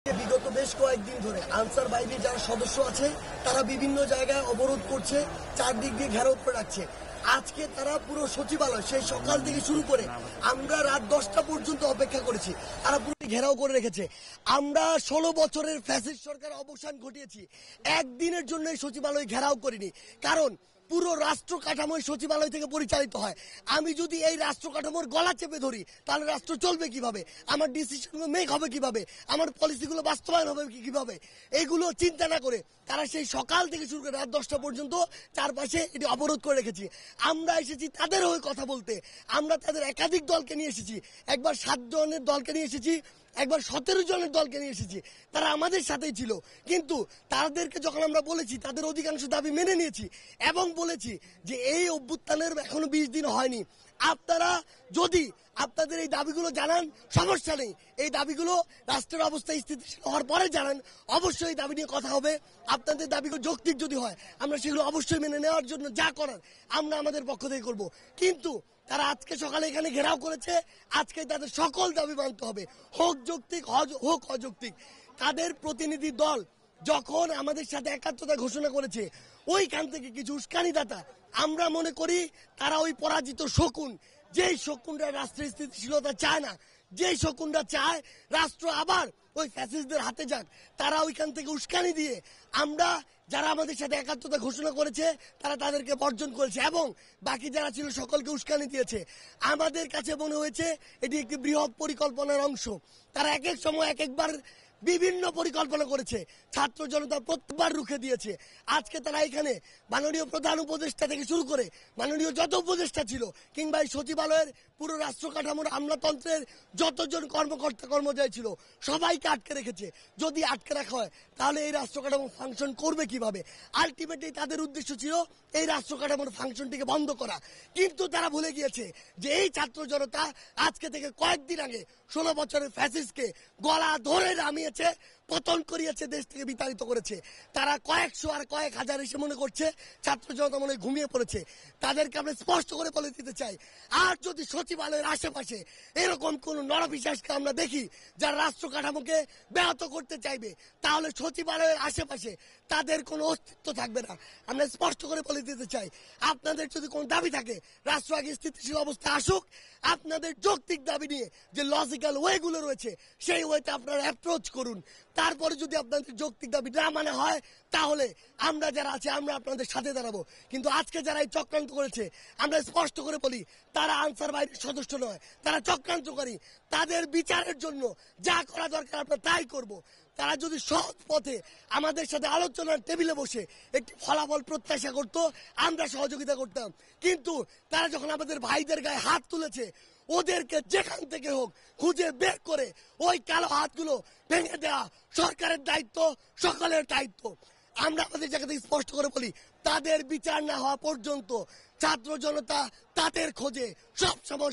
বিগত বেশ কয়েকদিন ধরে আনসার বাহিনীর যারা সদস্য আছে তারা বিভিন্ন জায়গায় অবরোধ করছে, চারদিক দিয়ে ঘেরাও করে রাখছে। আজকে তারা পুরো সচিবালয় সেই সকাল থেকে শুরু করে আমরা রাত 10টা পর্যন্ত অপেক্ষা করেছি, তারা পুরো ঘেরাও করে রেখেছে। আমরা 16 বছরের ফ্যাসিস্ট সরকার অবসান ঘটিয়েছি, একদিনের জন্য এই সচিবালয় ঘেরাও করিনি। কারণ পুরো রাষ্ট্র কাঠামো সচিবালয় থেকে পরিচালিত হয়। আমি যদি এই রাষ্ট্র কাঠামোর গলা চেপে ধরি তাহলে রাষ্ট্র চলবে কিভাবে, আমার ডিসিশন মেক হবে কিভাবে, আমার পলিসিগুলো বাস্তবায়ন হবে কিভাবে, এগুলো চিন্তা না করে তারা সেই সকাল থেকে শুরু করে রাত 10টা পর্যন্ত চারপাশে এটি অবরোধ করে রেখেছি। আমরা এসেছি তাদের হয়ে কথা বলতে, আমরা তাদের একাধিক দলকে নিয়ে এসেছি, একবার 7 জনের দলকে নিয়ে এসেছি, একবার 17 জনের দলকে নিয়ে এসেছি, তারা আমাদের সাথেই ছিল। কিন্তু তাদেরকে যখন আমরা বলেছি তাদের অধিকাংশ দাবি মেনে নিয়েছি এবং বলেছি যে এই অভ্যুত্থানের এখনো 20 দিন হয়নি, আপনারা যদি আপনাদের এই দাবিগুলো জানান সমস্যা নেই, এই দাবিগুলো রাষ্ট্রের অবস্থা স্থিতিশীল হওয়ার পরে জানান, অবশ্যই এই দাবি নিয়ে কথা হবে। আপনাদের দাবিগুলো যৌক্তিক যদি হয় আমরা সেগুলো অবশ্যই মেনে নেওয়ার জন্য যা করার আমরা আমাদের পক্ষ থেকে করব। কিন্তু তারা আজকে সকালে এখানে ঘেরাও করেছে, আজকে তাদের সকল দাবি মানতে হবে, হোক যৌক্তিক হোক অযৌক্তিক। তাদের প্রতিনিধি দল যখন আমাদের সাথে একাত্মতা ঘোষণা করেছে ওইখান থেকে কিছু উস্কানিদাতা, আমরা মনে করি তারা ওই পরাজিত শকুন, যেই শকুনরা রাষ্ট্রের স্থিতিশীলতা চায় না, যেই শকুনরা চায় রাষ্ট্র আবার ওই ফ্যাসিস্টদের হাতে যাক, তারা ওইখান থেকে উস্কানি দিয়ে আমরা যারা আমাদের সাথে একাত্মতা ঘোষণা করেছে তারা তাদেরকে বর্জন করেছে এবং বাকি যারা ছিল সকলকে উস্কানি দিয়েছে। আমাদের কাছে মনে হয়েছে এটি একটি বৃহৎ পরিকল্পনার অংশ। তারা এক এক সময় এক একবার বিভিন্ন পরিকল্পনা করেছে, ছাত্র জনতা প্রত্যেকবার রুখে দিয়েছে। আজকে তারা এখানে মাননীয় প্রধান উপদেষ্টা থেকে শুরু করে মাননীয় যত উপদেষ্টা ছিল কিংবা এই সচিবালয়ের পুরো রাষ্ট্র কাঠামোর আমলাতন্ত্রের যতজন কর্মকর্তা কর্মচারী ছিল সবাইকে আটকে রেখেছে। যদি আটকে রাখা হয় তাহলে এই রাষ্ট্র কাঠামো ফাংশন করবে কিভাবে? আলটিমেটলি তাদের উদ্দেশ্য ছিল এই রাষ্ট্র কাঠামোর ফাংশনটিকে বন্ধ করা। কিন্তু তারা ভুলে গিয়েছে যে এই ছাত্র জনতা আজকে থেকে কয়েকদিন আগে 16 বছরের ফ্যাসিস্টকে গলা ধরে নামিয়েছে, পতন করিয়েছে, দেশ থেকে বিতাড়িত করেছে। তারা কয়েকশো আর কয়েক হাজার এসে মনে করছে ছাত্র জনতা মনে ঘুমিয়ে পড়েছে। তাদেরকে আমরা স্পষ্ট করে বলে দিতে চাই, আর যদি সচিবালয়ের আশেপাশে এরকম কোন নরপিশাচকে আমরা দেখি যারা রাষ্ট্র কাঠামোকে ব্যাহত করতে চাইবে তাহলে সচিবালয়ের আশেপাশে তাদের কোনো অস্তিত্ব থাকবে না। আমরা স্পষ্ট করে বলে দিতে চাই, আপনাদের যদি কোনো দাবি থাকে রাষ্ট্র আগে স্থিতিশীল অবস্থা আসুক, আপনাদের যৌক্তিক দাবি নিয়ে যে লজিক্যাল ওয়েগুলো রয়েছে সেই ওয়েতে আপনারা অ্যাপ্রোচ করুন। তারপরে যদি আপনাদের যৌক্তিক দাবি না মানে হয় তাহলে আমরা যারা আছে আমরা আপনাদের সাথে দাঁড়াবো। কিন্তু আজকে যারা এই চক্রান্ত করেছে আমরা স্পষ্ট করে বলি তারা আনসার বাহিনীর সদস্য নয়, তারা চক্রান্তকারী। তাদের বিচারের জন্য যা করা দরকার আমরা তাই করব। তারা যদি সৎ পথে আমাদের সাথে আলোচনার টেবিলে বসে একটি ফলাফল প্রত্যাশা করত আমরা সহযোগিতা করতাম। কিন্তু তারা যখন আমাদের ভাইদের গায়ে হাত তুলেছে ওদেরকে যেখান থেকে হোক খুঁজে বের করে ওই কালো হাতগুলো ভেঙে দেওয়া সরকারের দায়িত্ব, সকলের দায়িত্ব। আমরা আমাদের জায়গা থেকে স্পষ্ট করে বলি তাদের বিচার না হওয়া পর্যন্ত ছাত্র জনতা তাদের খোঁজে সব সময়